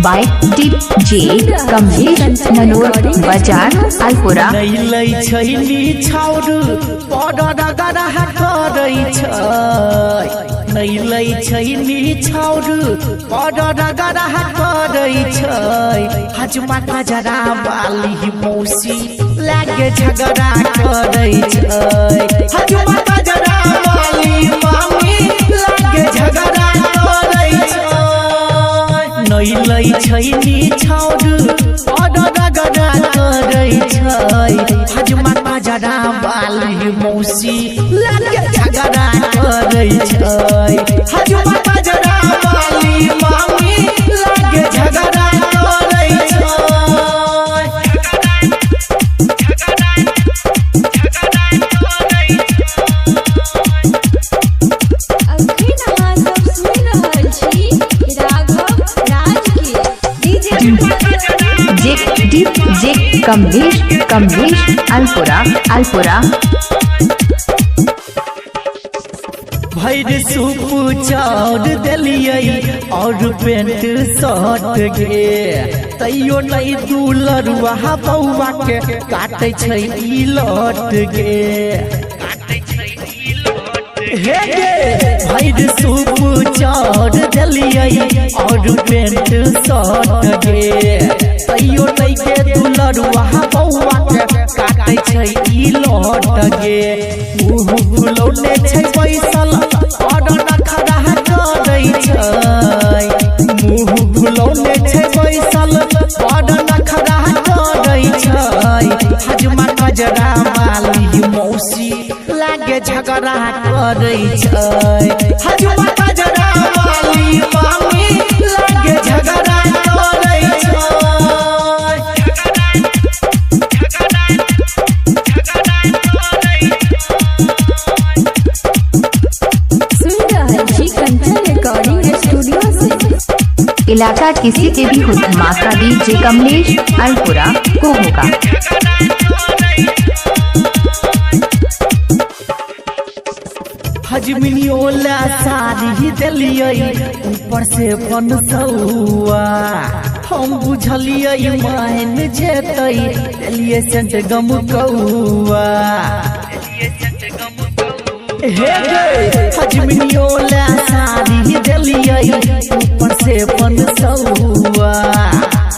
By DJ Kamlesh ननोर बाजार अलपुरा। नैलै छैली छाउरू पडर गरह करै छै। नैलै छैली छाउरू पडर गरह करै छै। हजमा कजरा बाली मौसी लागे झगड़ा करै छै। हजमा कजरा बाली मामी लागे झगड़ा करै छै। नैलै छैली छाउरू पडर गरह करै छै। हजमा कजरा बाली मौसी लागे झगड़ा करै छै। हजमा कजरा बाली मामी लागे झगड़ा करै छै। DJ कमलेश अलपुरा। भैर सूप चाउर दिलियै और पेंट शर्ट गे। तैयो नहीं दुलरुआ बौआ के काटे छै ई लट गे। हे गे भैर सूप चाउर दिलियै और पेंट शर्ट गे। तैयो नहीं के दुलरुआ बौआ के काटे छै ई लट गे। मुँह फुलौने छै बैसल और नखरा करै छै। मुँह फुलौने छै बैसल और नखरा करै छै। हजमा कजरा बाली मौसी लागे झगड़ा करै छै। हजमा कजरा बाली मामी लागे झगड़ा करै छै। इलाका किसी के भी हो धमाका DJ कमलेश अलपुरा को होगा। हजमिनियोला साड़ी दिलियै ऊपर से 500। हम बुझलियै मान जेतै दिलियै सेंट गमकौआ। हे गे हजमिनियोला साड़ी दिलियै ऊपर से 500।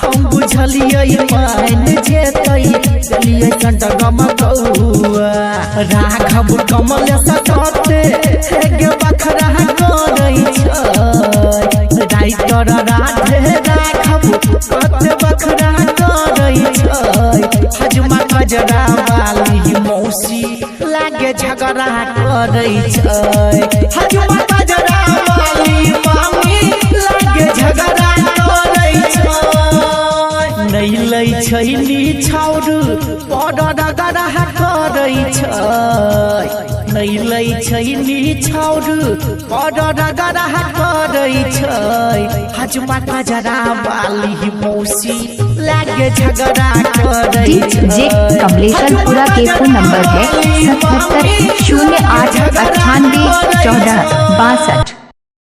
हम बुझलियै मान जेतै दिलियै सेंट गमकौआ। राघव कमल सतते गे बखरा करै छै। राइटर राधे राघव कते बखरा करै छै। हजमा कजरा बाली मौसी लागे झगड़ा करै छै। हजमा कजरा बाली मामी लागे झगड़ा करै छै। नैलै छैली छाउरू पडर गरह करै छै। नैलै छैली छाउरू पडर गरह करै छै। हजमा कजरा बाली मौसी लागे झगड़ा करै छै। DJ कमलेश अलपुरा के फोन नंबर है 77 08 98 14 62।